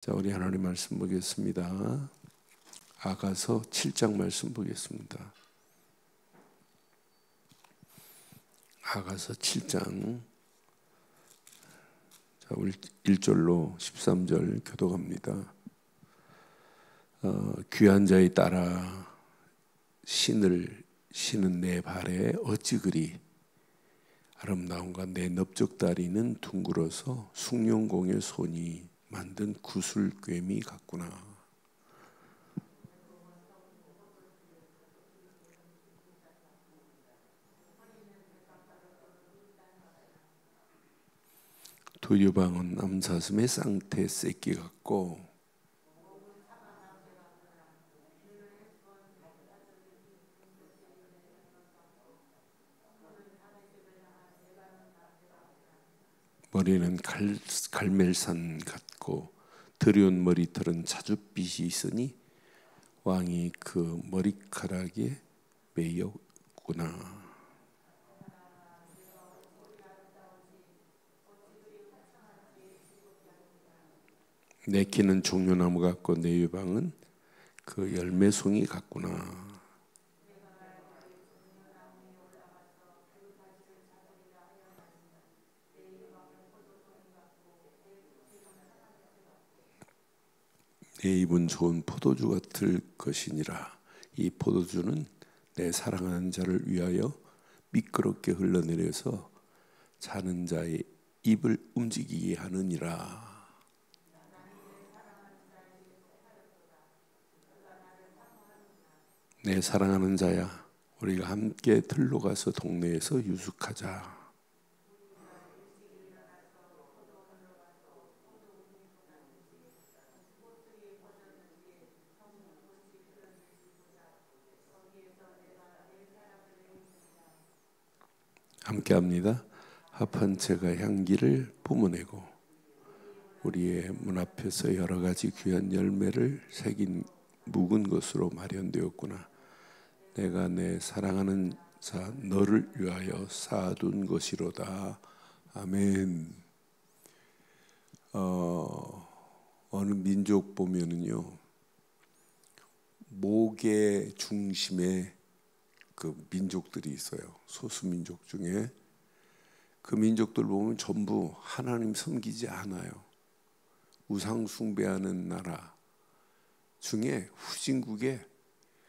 자, 우리 하나님 말씀 보겠습니다. 아가서 7장 말씀 보겠습니다. 아가서 7장, 자, 우리 1절로 13절 교독합니다. 귀한 자에 따라 신을 신은 내 발에 어찌 그리 아름다운가. 내 넓적다리는 둥글어서 숭룡공의 손이 만든 구슬꿰미 같구나. 두유방은 암사슴의 쌍태 새끼 같고 머리는 갈멜산 같고 드리운 머리털은 자줏빛이 있으니 왕이 그 머리카락에 매였구나. 내 키는 종려나무 같고 내 유방은 그 열매송이 같구나. 내 입은 좋은 포도주 같을 것이니라. 이 포도주는 내 사랑하는 자를 위하여 미끄럽게 흘러내려서 자는 자의 입을 움직이게 하느니라. 내 사랑하는 자야, 우리가 함께 들로 가서 동네에서 유숙하자. 함께합니다. 합한 채가 향기를 뿜어내고 우리의 문 앞에서 여러 가지 귀한 열매를 새긴 묵은 것으로 마련되었구나. 내가 내 사랑하는 자 너를 위하여 쌓아둔 것이로다. 아멘. 어느 민족 보면은요, 목의 중심에 그 민족들이 있어요. 소수민족 중에 그 민족들 보면 전부 하나님 섬기지 않아요. 우상 숭배하는 나라 중에 후진국의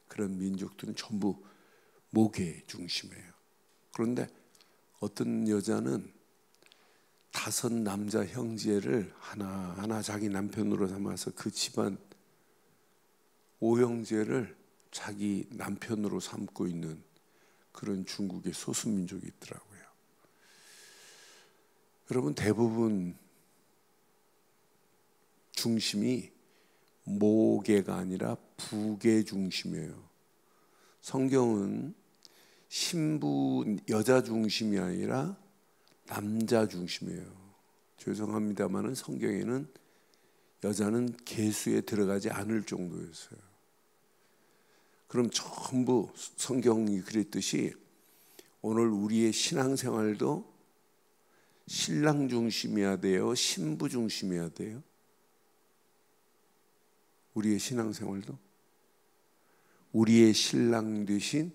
그런 민족들은 전부 목의 중심이에요. 그런데 어떤 여자는 5 남자 형제를 하나하나 자기 남편으로 삼아서 그 집안 5형제를 자기 남편으로 삼고 있는 그런 중국의 소수민족이 있더라고요. 여러분, 대부분 중심이 모계가 아니라 부계 중심이에요. 성경은 신부 여자 중심이 아니라 남자 중심이에요. 죄송합니다만은 성경에는 여자는 계수에 들어가지 않을 정도였어요. 그럼 전부 성경이 그랬듯이 오늘 우리의 신앙생활도 신랑 중심이어야 돼요? 신부 중심이어야 돼요? 우리의 신앙생활도 우리의 신랑 되신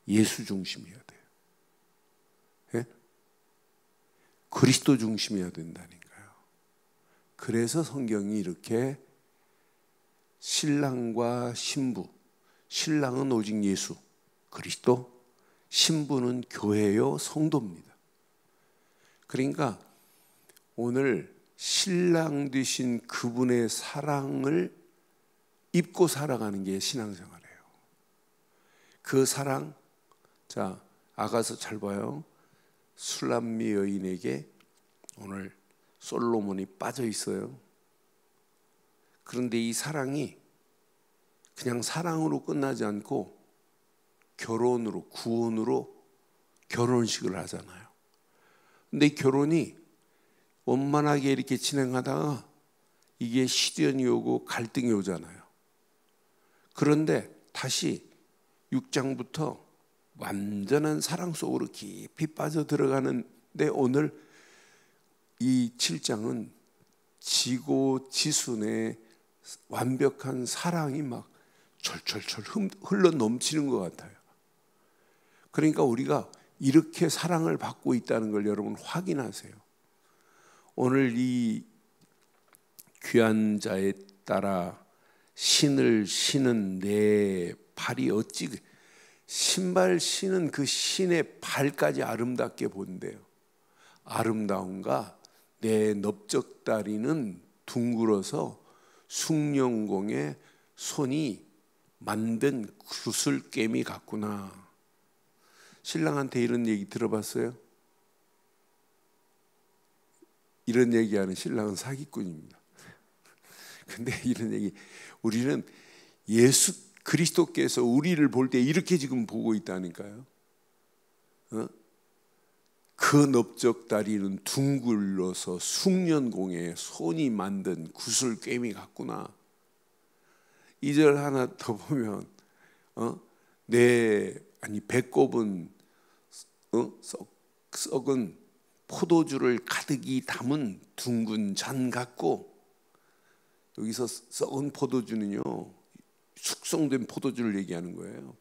예수 중심이어야 돼요. 예? 그리스도 중심이어야 된다니까요. 그래서 성경이 이렇게 신랑과 신부, 신랑은 오직 예수, 그리스도, 신부는 교회요 성도입니다. 그러니까 오늘 신랑 되신 그분의 사랑을 입고 살아가는 게 신앙생활이에요. 그 사랑, 자, 아가서 잘 봐요. 술람미 여인에게 오늘 솔로몬이 빠져 있어요. 그런데 이 사랑이 그냥 사랑으로 끝나지 않고 결혼으로, 구원으로 결혼식을 하잖아요. 근데 이 결혼이 원만하게 이렇게 진행하다가 이게 시련이 오고 갈등이 오잖아요. 그런데 다시 6장부터 완전한 사랑 속으로 깊이 빠져 들어가는데 오늘 이 7장은 지고지순의 완벽한 사랑이 막 철철철 흘러 넘치는 것 같아요. 그러니까 우리가 이렇게 사랑을 받고 있다는 걸 여러분 확인하세요. 오늘 이 귀한 자에 따라 신을 신은 내 발이 어찌, 신발 신은 그 신의 발까지 아름답게 본대요. 아름다운가? 내 넓적다리는 둥글어서 숭령공의 손이 만든 구슬깨미 같구나. 신랑한테 이런 얘기 들어봤어요? 이런 얘기하는 신랑은 사기꾼입니다. 근데 이런 얘기, 우리는 예수 그리스도께서 우리를 볼 때 이렇게 지금 보고 있다니까요. 그 넓적다리는 둥글러서 숭년공에 손이 만든 구슬깨미 같구나. 2절 하나 더 보면 배꼽은 썩은 포도주를 가득히 담은 둥근 잔 같고, 여기서 썩은 포도주는요 숙성된 포도주를 얘기하는 거예요.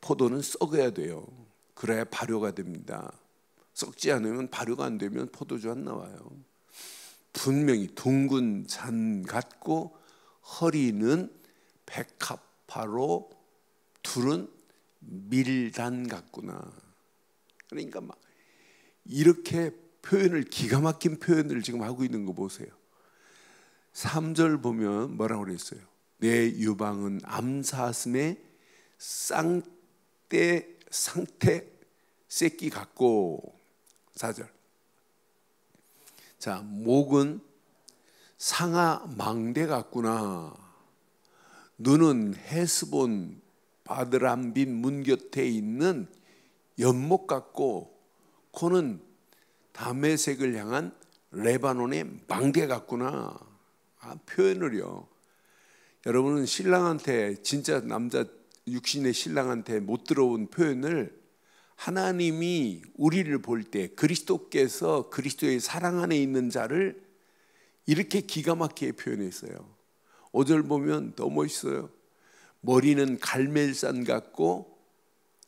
포도는 썩어야 돼요. 그래야 발효가 됩니다. 썩지 않으면 발효가 안 되면 포도주 안 나와요. 분명히 둥근 잔 같고 허리는 백합화로 둘은 밀단 같구나. 그러니까 막 이렇게 표현을, 기가 막힌 표현을 지금 하고 있는 거 보세요. 3절 보면 뭐라고 그랬어요? 내 유방은 암사슴의 상태 새끼 같고. 4절. 자, 목은 상아 망대 같구나. 눈은 헤스본 바드람빈 문 곁에 있는 연못 같고, 코는 다메섹을 향한 레바논의 망대 같구나. 표현을요. 여러분은 신랑한테, 진짜 남자 육신의 신랑한테 못 들어온 표현을 하나님이 우리를 볼 때 그리스도께서 그리스도의 사랑 안에 있는 자를 이렇게 기가 막히게 표현했어요. 5절 보면 더 멋있어요. 머리는 갈멜산 같고,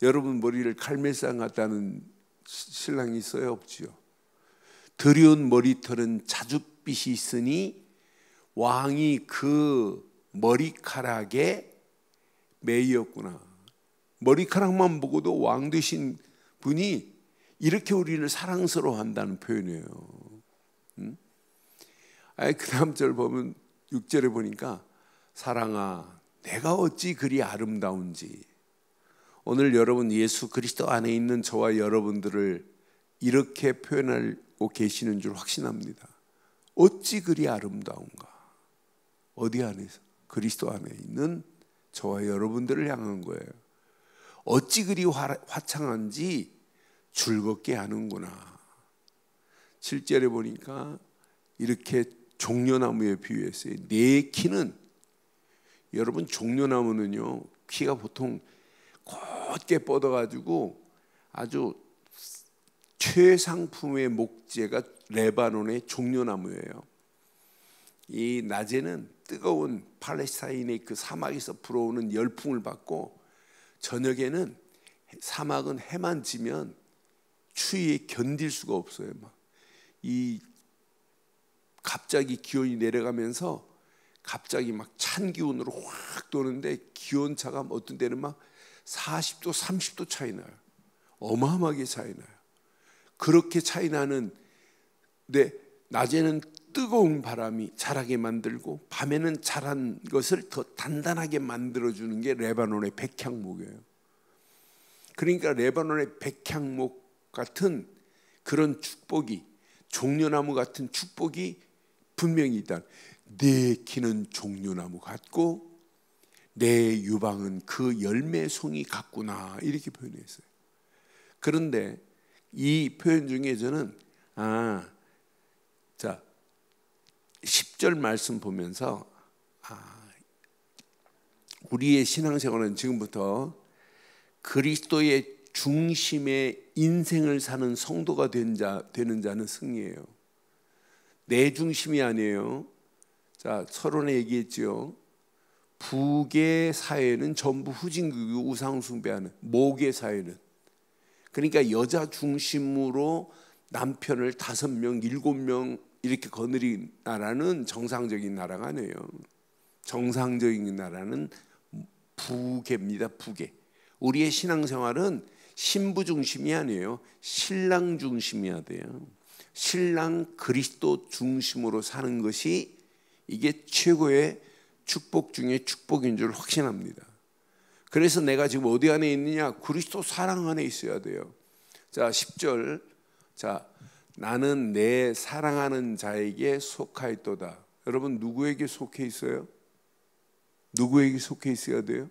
여러분 머리를 갈멜산 같다는 신랑이 있어요? 없지요? 드리운 머리털은 자줏빛이 있으니 왕이 그 머리카락에 매였구나. 머리카락만 보고도 왕 되신 분이 이렇게 우리를 사랑스러워한다는 표현이에요. 그 다음 절 보면 6절에 보니까 사랑아 내가 어찌 그리 아름다운지. 오늘 여러분 예수 그리스도 안에 있는 저와 여러분들을 이렇게 표현하고 계시는 줄 확신합니다. 어찌 그리 아름다운가. 어디 안에서? 그리스도 안에 있는 저와 여러분들을 향한 거예요. 어찌 그리 화창한지 즐겁게 하는구나. 7절에 보니까 이렇게 종려나무에 비유했어요. 내 키는, 여러분 종려나무는요 키가 보통 곧게 뻗어가지고 아주 최상품의 목재가 레바논의 종려나무예요. 이 낮에는 뜨거운 팔레스타인의 그 사막에서 불어오는 열풍을 받고, 저녁에는 사막은 해만 지면 추위에 견딜 수가 없어요. 이 갑자기 기온이 내려가면서 갑자기 막 찬 기온으로 확 도는데 기온차가 어떤 때는 막 40도 30도 차이 나요. 어마어마하게 차이 나요. 그렇게 차이 나는, 낮에는 뜨거운 바람이 자라게 만들고 밤에는 자란 것을 더 단단하게 만들어주는 게 레바논의 백향목이에요. 그러니까 레바논의 백향목 같은 그런 축복이, 종려나무 같은 축복이 분명히 있다. 내 키는 종려나무 같고 내 유방은 그 열매송이 같구나, 이렇게 표현했어요. 그런데 이 표현 중에 저는 10절 말씀 보면서 우리의 신앙생활은 지금부터 그리스도의 중심의 인생을 사는 성도가 되는 자는 승리예요. 내 중심이 아니에요. 자, 서론에 얘기했죠. 북의 사회는 전부 후진국이고 우상 숭배하는, 목의 사회는, 그러니까 여자 중심으로 남편을 5명, 7명 이렇게 거느린 나라는 정상적인 나라가 아니에요. 정상적인 나라는 부계입니다. 부계. 우리의 신앙생활은 신부 중심이 아니에요. 신랑 중심이어야 돼요. 신랑 그리스도 중심으로 사는 것이 이게 최고의 축복 중에 축복인 줄 확신합니다. 그래서 내가 지금 어디 안에 있느냐? 그리스도 사랑 안에 있어야 돼요. 자, 10절. 자, 나는 내 사랑하는 자에게 속하였도다. 여러분, 누구에게 속해 있어요? 누구에게 속해 있어야 돼요?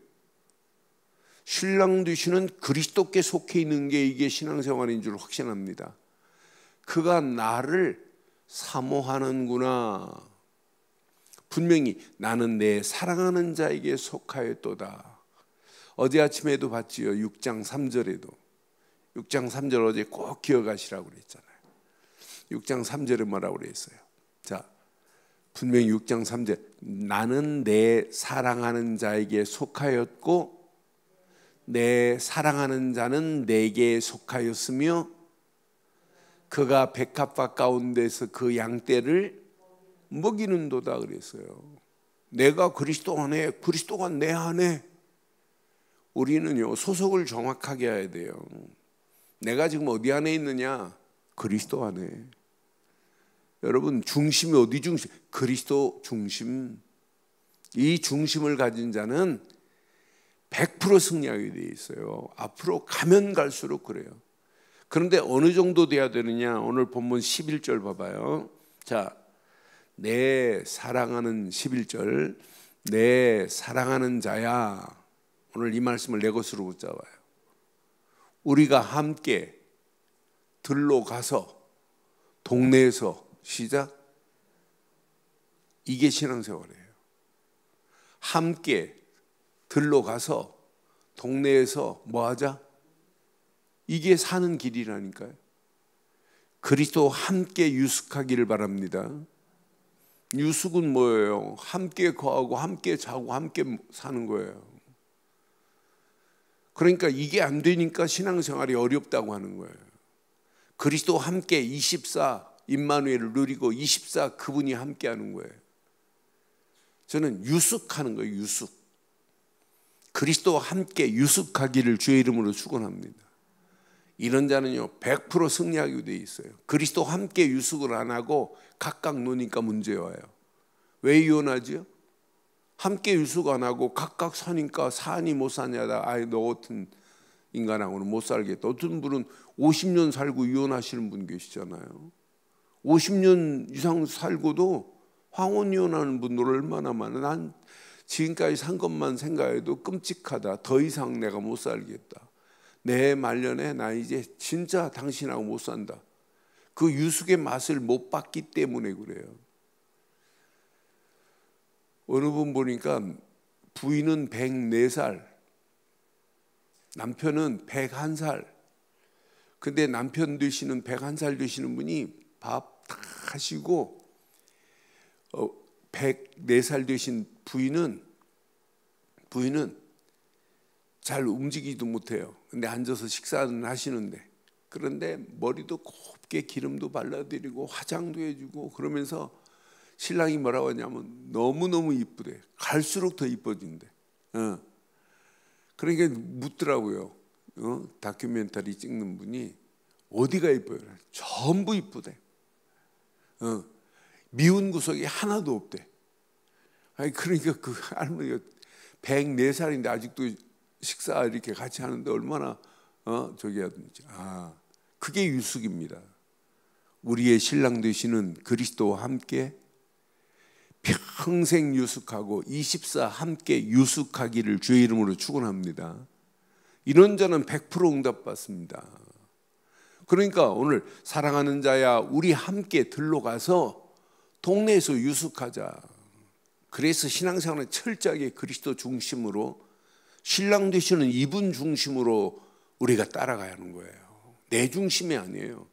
신랑 되시는 그리스도께 속해 있는 게 이게 신앙생활인 줄 확신합니다. 그가 나를 사모하는구나. 분명히 나는 내 사랑하는 자에게 속하였도다. 어제 아침에도 봤지요. 6장 3절에도. 6장 3절 어제 꼭 기억하시라고 그랬잖아요. 6장 3절에 뭐라고 그랬어요? 자, 분명히 6장 3절. 나는 내 사랑하는 자에게 속하였고 내 사랑하는 자는 내게 속하였으며 그가 백합화 가운데서 그 양떼를 먹이는도다 그랬어요. 내가 그리스도 안에, 그리스도가 내 안에. 우리는요, 소속을 정확하게 해야 돼요. 내가 지금 어디 안에 있느냐? 그리스도 안에. 여러분, 중심이 어디 중심? 그리스도 중심. 이 중심을 가진 자는 100% 승리하게 돼 있어요. 앞으로 가면 갈수록 그래요. 그런데 어느 정도 돼야 되느냐? 오늘 본문 11절 봐봐요. 자, 내 사랑하는 11절. 내 사랑하는 자야. 오늘 이 말씀을 내 것으로 붙잡아요. 우리가 함께 들로 가서 동네에서 시작. 이게 신앙생활이에요. 함께 들로 가서 동네에서 뭐 하자? 이게 사는 길이라니까요. 그리스도 함께 유숙하기를 바랍니다. 유숙은 뭐예요? 함께 거하고 함께 자고 함께 사는 거예요. 그러니까 이게 안 되니까 신앙생활이 어렵다고 하는 거예요. 그리스도 함께 24 임마누엘을 누리고 24 그분이 함께 하는 거예요. 저는 유숙하는 거예요. 유숙. 그리스도와 함께 유숙하기를 주의 이름으로 축원합니다. 이런 자는요 100% 승리하게 돼 있어요. 그리스도와 함께 유숙을 안 하고 각각 노니까 문제 와요. 왜 이혼하죠? 함께 유숙 안 하고 각각 사니까 사니 못 사냐다. 아이, 너 같은 인간하고는 못 살겠다. 어떤 분은 50년 살고 이혼하시는 분 계시잖아요. 50년 이상 살고도 황혼 이혼하는 분들 얼마나 많아. 난 지금까지 산 것만 생각해도 끔찍하다. 더 이상 내가 못 살겠다. 내 말년에 나 이제 진짜 당신하고 못 산다. 그 유숙의 맛을 못 봤기 때문에 그래요. 어느 분 보니까 부인은 104살, 남편은 101살. 근데 남편 되시는 101살 되시는 분이 밥 다 하시고 104살 되신 부인은 잘 움직이지도 못해요. 근데 앉아서 식사는 하시는데, 그런데 머리도 곱게 기름도 발라드리고 화장도 해주고 그러면서 신랑이 뭐라고 하냐면 너무너무 이쁘대. 갈수록 더 이뻐진대. 그러니까 묻더라고요. 다큐멘터리 찍는 분이 어디가 이뻐요? 전부 이쁘대. 미운 구석이 하나도 없대. 아니 그러니까 그 할머니가 104살인데 아직도 식사 이렇게 같이 하는데 얼마나 저기 하든지. 그게 유숙입니다. 우리의 신랑 되시는 그리스도와 함께 평생 유숙하고 24 함께 유숙하기를 주의 이름으로 축원합니다. 이런 자는 100% 응답받습니다. 그러니까 오늘 사랑하는 자야 우리 함께 들러 가서 동네에서 유숙하자. 그래서 신앙생활은 철저하게 그리스도 중심으로 신랑 되시는 이분 중심으로 우리가 따라가야 하는 거예요. 내 중심이 아니에요.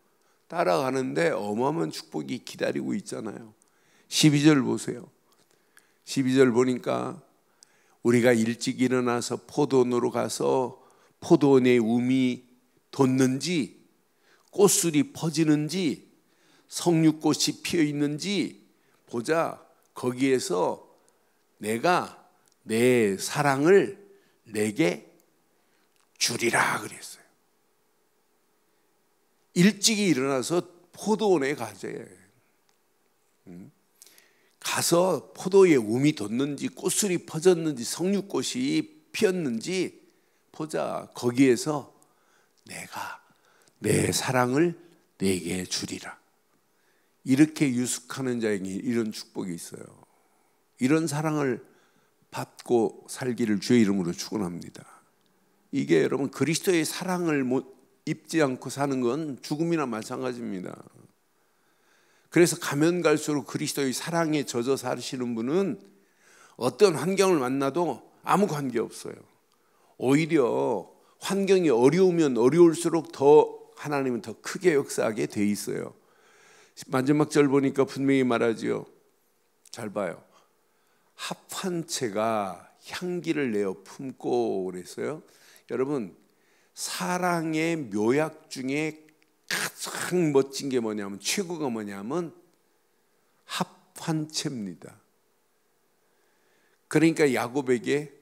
따라가는데 어마어마한 축복이 기다리고 있잖아요. 12절 보세요. 12절 보니까 우리가 일찍 일어나서 포도원으로 가서 포도원의 움이 돋는지 꽃술이 퍼지는지 석류꽃이 피어 있는지 보자. 거기에서 내가 내 사랑을 내게 주리라 그랬어요. 일찍이 일어나서 포도원에 가재. 가서 포도의 움이 돋는지 꽃술이 퍼졌는지 석류꽃이 피었는지 보자. 거기에서 내가 내 사랑을 내게 주리라. 이렇게 유숙하는 자에게 이런 축복이 있어요. 이런 사랑을 받고 살기를 주의 이름으로 축원합니다. 이게 여러분 그리스도의 사랑을 입지 않고 사는 건 죽음이나 마찬가지입니다. 그래서 가면 갈수록 그리스도의 사랑에 젖어 사시는 분은 어떤 환경을 만나도 아무 관계 없어요. 오히려 환경이 어려우면 어려울수록 더 하나님은 더 크게 역사하게 돼 있어요. 마지막 절 보니까 분명히 말하지요. 잘 봐요. 합한 채가 향기를 내어 품고 그랬어요. 여러분 사랑의 묘약 중에 가장 멋진 게 뭐냐면 최고가 뭐냐면 합환체입니다. 그러니까 야곱에게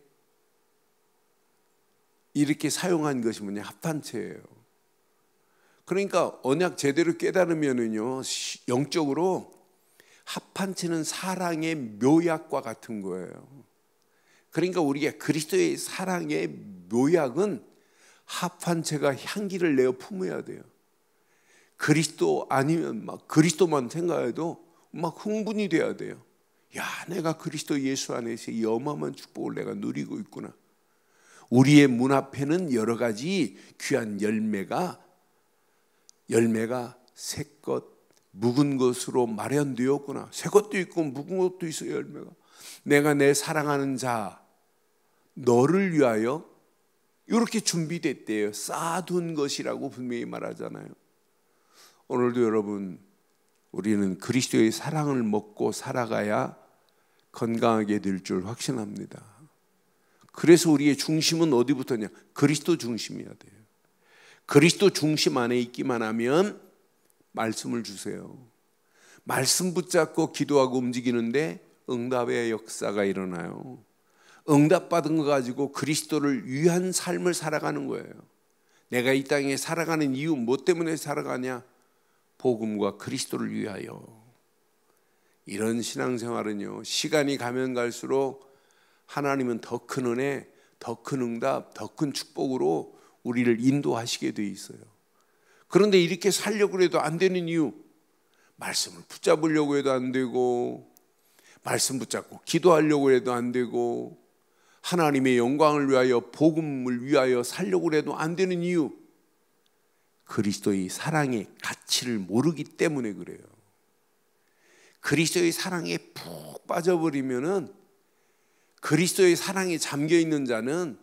이렇게 사용한 것이 뭐냐 합환체예요. 그러니까 언약 제대로 깨달으면은요 영적으로 합환체는 사랑의 묘약과 같은 거예요. 그러니까 우리가 그리스도의 사랑의 묘약은 합환체가 향기를 내어 품어야 돼요. 그리스도 아니면 막 그리스도만 생각해도 막 흥분이 돼야 돼요. 야, 내가 그리스도 예수 안에서 이 어마어마한 축복을 내가 누리고 있구나. 우리의 문 앞에는 여러 가지 귀한 열매가 새것 묵은 것으로 마련되었구나. 새 것도 있고 묵은 것도 있어요. 열매가. 내가 내 사랑하는 자 너를 위하여 이렇게 준비됐대요. 쌓아둔 것이라고 분명히 말하잖아요. 오늘도 여러분 우리는 그리스도의 사랑을 먹고 살아가야 건강하게 될 줄 확신합니다. 그래서 우리의 중심은 어디부터냐? 그리스도 중심이어야 돼요. 그리스도 중심 안에 있기만 하면 말씀을 주세요. 말씀 붙잡고 기도하고 움직이는데 응답의 역사가 일어나요. 응답받은 거 가지고 그리스도를 위한 삶을 살아가는 거예요. 내가 이 땅에 살아가는 이유 뭐 때문에 살아가냐? 복음과 그리스도를 위하여. 이런 신앙생활은요 시간이 가면 갈수록 하나님은 더 큰 은혜, 더 큰 응답, 더 큰 축복으로 우리를 인도하시게 돼 있어요. 그런데 이렇게 살려고 해도 안 되는 이유, 말씀을 붙잡으려고 해도 안 되고, 말씀 붙잡고 기도하려고 해도 안 되고, 하나님의 영광을 위하여 복음을 위하여 살려고 해도 안 되는 이유, 그리스도의 사랑의 가치를 모르기 때문에 그래요. 그리스도의 사랑에 푹 빠져버리면은 그리스도의 사랑에 잠겨있는 자는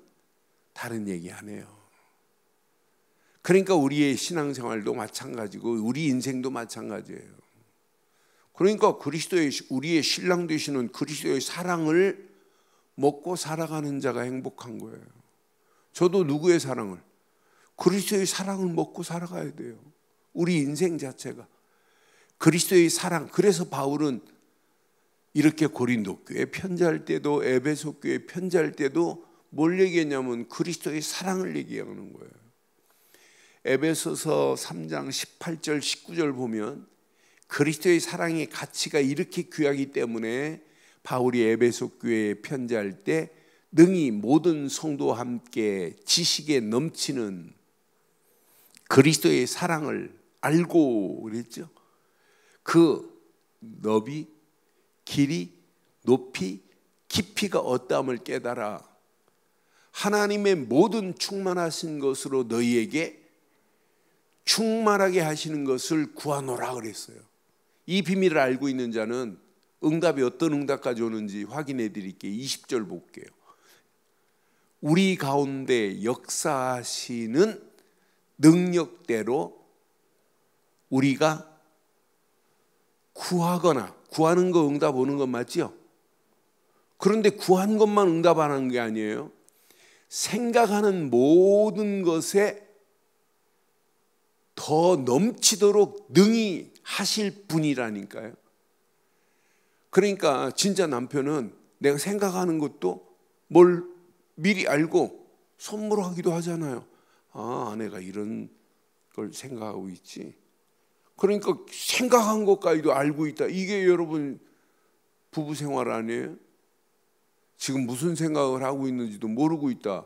다른 얘기 안 해요. 그러니까 우리의 신앙생활도 마찬가지고 우리 인생도 마찬가지예요. 그러니까 우리의 신랑 되시는 그리스도의 사랑을 먹고 살아가는 자가 행복한 거예요. 저도 누구의 사랑을? 그리스도의 사랑을 먹고 살아가야 돼요. 우리 인생 자체가 그리스도의 사랑. 그래서 바울은 이렇게 고린도 교회 편지할 때도 에베소 교회 편지할 때도 뭘 얘기했냐면 그리스도의 사랑을 얘기하는 거예요. 에베소서 3장 18절 19절 보면 그리스도의 사랑의 가치가 이렇게 귀하기 때문에 바울이 에베소 교회에 편지할 때 능히 모든 성도와 함께 지식에 넘치는 그리스도의 사랑을 알고 그랬죠. 그 너비, 길이, 높이, 깊이가 어떠함을 깨달아 하나님의 모든 충만하신 것으로 너희에게 충만하게 하시는 것을 구하노라 그랬어요. 이 비밀을 알고 있는 자는 응답이 어떤 응답까지 오는지 확인해 드릴게요. 20절 볼게요. 우리 가운데 역사하시는 능력대로 우리가 구하거나 구하는 거 응답 오는 건 맞지요? 그런데 구한 것만 응답 안 하는 게 아니에요. 생각하는 모든 것에 더 넘치도록 능히 하실 분이라니까요. 그러니까 진짜 남편은 내가 생각하는 것도 뭘 미리 알고 선물하기도 하잖아요. 아, 아내가 이런 걸 생각하고 있지. 그러니까 생각한 것까지도 알고 있다. 이게 여러분 부부 생활 아니에요? 지금 무슨 생각을 하고 있는지도 모르고 있다.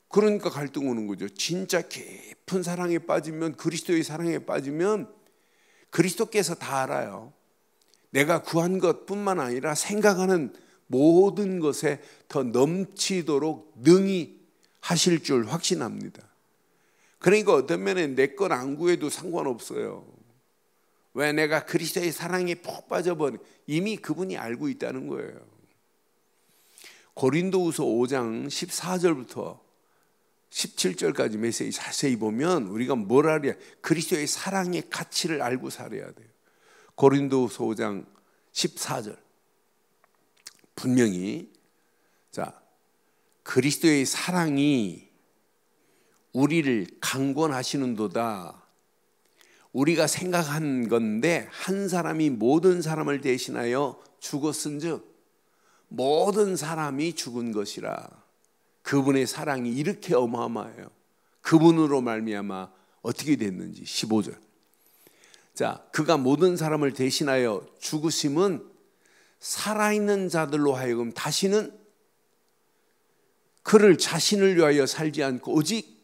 그러니까 갈등 오는 거죠. 진짜 깊은 사랑에 빠지면, 그리스도의 사랑에 빠지면 그리스도께서 다 알아요. 내가 구한 것뿐만 아니라 생각하는 모든 것에 더 넘치도록 능히 하실 줄 확신합니다. 그러니까 어떤 면에 내 건 안 구해도 상관없어요. 왜? 내가 그리스도의 사랑에 푹 빠져버린, 이미 그분이 알고 있다는 거예요. 고린도후서 5장 14절부터 17절까지 메시지 자세히 보면 우리가 뭘 알아야, 그리스도의 사랑의 가치를 알고 살아야 돼요. 고린도후서 5장 14절 분명히, 자, 그리스도의 사랑이 우리를 강권하시는도다. 우리가 생각한 건데 한 사람이 모든 사람을 대신하여 죽었은즉 모든 사람이 죽은 것이라. 그분의 사랑이 이렇게 어마어마해요. 그분으로 말미암아 어떻게 됐는지. 15절. 자, 그가 모든 사람을 대신하여 죽으심은 살아있는 자들로 하여금 다시는 그를 자신을 위하여 살지 않고 오직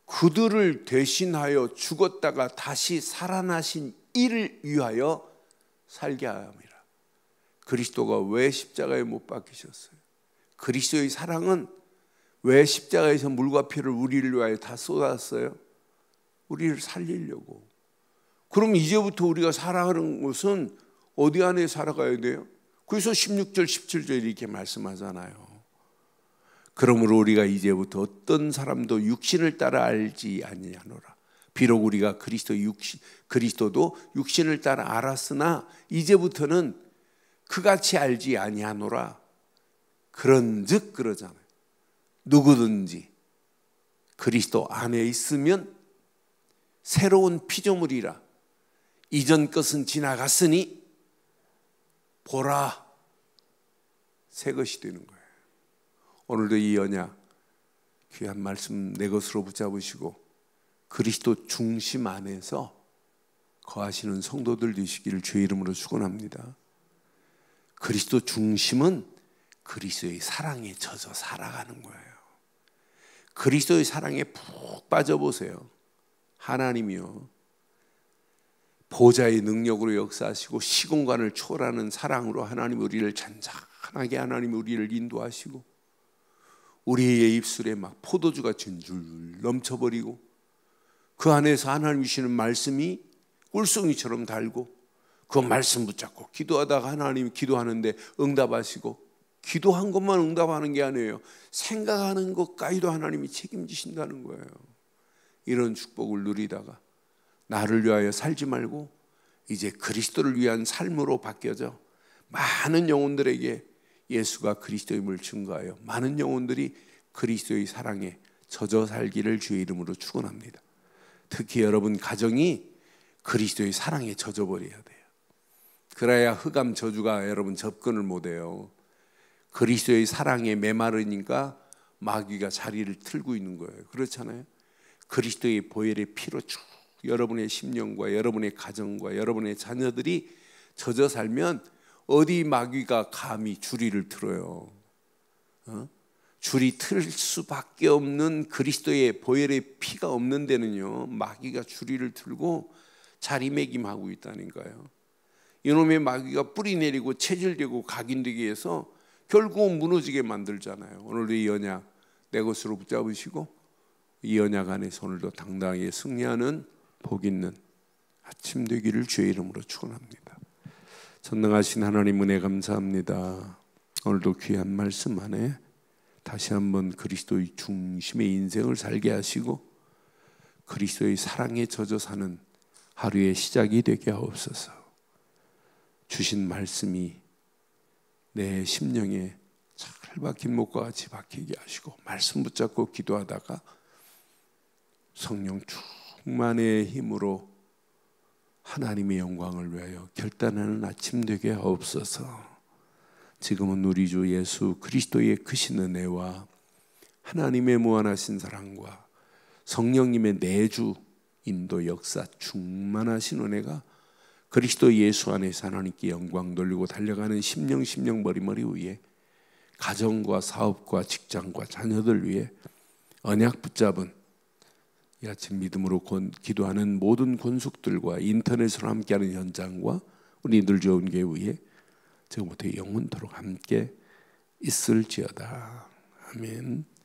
그들을 대신하여 죽었다가 다시 살아나신 이를 위하여 살게 하였습니다. 그리스도가 왜 십자가에 못 박히셨어요? 그리스도의 사랑은 왜 십자가에서 물과 피를 우리를 위하여 다 쏟았어요? 우리를 살리려고. 그럼 이제부터 우리가 살아가는 것은 어디 안에 살아가야 돼요? 그래서 16절 17절 이렇게 말씀하잖아요. 그러므로 우리가 이제부터 어떤 사람도 육신을 따라 알지 아니하노라. 비록 우리가 그리스도도 육신을 따라 알았으나 이제부터는 그같이 알지 아니하노라. 그런즉 그러잖아요. 누구든지 그리스도 안에 있으면 새로운 피조물이라. 이전 것은 지나갔으니 보라, 새 것이 되는 거예요. 오늘도 이 언약 귀한 말씀 내 것으로 붙잡으시고 그리스도 중심 안에서 거하시는 성도들 되시기를 주의 이름으로 축원합니다. 그리스도 중심은 그리스도의 사랑에 젖어 살아가는 거예요. 그리스도의 사랑에 푹 빠져보세요. 하나님이요, 보좌의 능력으로 역사하시고 시공간을 초월하는 사랑으로 하나님 우리를 잔잔하게, 하나님 우리를 인도하시고 우리의 입술에 막 포도주가 줄줄 넘쳐버리고 그 안에서 하나님 주시는 말씀이 꿀송이처럼 달고 그 말씀 붙잡고 기도하다가 하나님이 기도하는데 응답하시고, 기도한 것만 응답하는 게 아니에요. 생각하는 것까지도 하나님이 책임지신다는 거예요. 이런 축복을 누리다가 나를 위하여 살지 말고 이제 그리스도를 위한 삶으로 바뀌어져 많은 영혼들에게 예수가 그리스도임을 증거하여 많은 영혼들이 그리스도의 사랑에 젖어 살기를 주의 이름으로 축원합니다. 특히 여러분 가정이 그리스도의 사랑에 젖어버려야 돼요. 그래야 흑암 저주가 여러분 접근을 못해요. 그리스도의 사랑에 메마르니까 마귀가 자리를 틀고 있는 거예요. 그렇잖아요. 그리스도의 보혈의 피로 쭉 여러분의 심령과 여러분의 가정과 여러분의 자녀들이 젖어 살면 어디 마귀가 감히 주리를 틀어요. 줄이 틀 수밖에 없는 그리스도의 보혈의 피가 없는 데는요, 마귀가 주리를 틀고 자리매김하고 있다니까요. 이놈의 마귀가 뿌리 내리고 체질되고 각인되게 해서 결국은 무너지게 만들잖아요. 오늘도 이 언약 내 것으로 붙잡으시고 이 언약 안에서 오늘도 당당하게 승리하는 복 있는 아침 되기를 주의 이름으로 축원합니다. 전능하신 하나님 은혜 감사합니다. 오늘도 귀한 말씀 안에 다시 한번 그리스도의 중심의 인생을 살게 하시고 그리스도의 사랑에 젖어 사는 하루의 시작이 되게 하옵소서. 주신 말씀이 내 심령에 잘 박힌 못과 같이 박히게 하시고, 말씀 붙잡고 기도하다가 성령 충만의 힘으로 하나님의 영광을 위하여 결단하는 아침 되게 하옵소서. 지금은 우리 주 예수 그리스도의 크신 은혜와 하나님의 무한하신 사랑과 성령님의 내주 인도 역사 충만하신 은혜가 그리스도 예수 안에서 하나님께 영광 돌리고 달려가는 심령 머리머리 위에, 가정과 사업과 직장과 자녀들 위해 언약 붙잡은 이 아침 믿음으로 기도하는 모든 권속들과 인터넷으로 함께하는 현장과 우리 늘 좋은 교회에 지금부터 영원토록 함께 있을지어다. 아멘.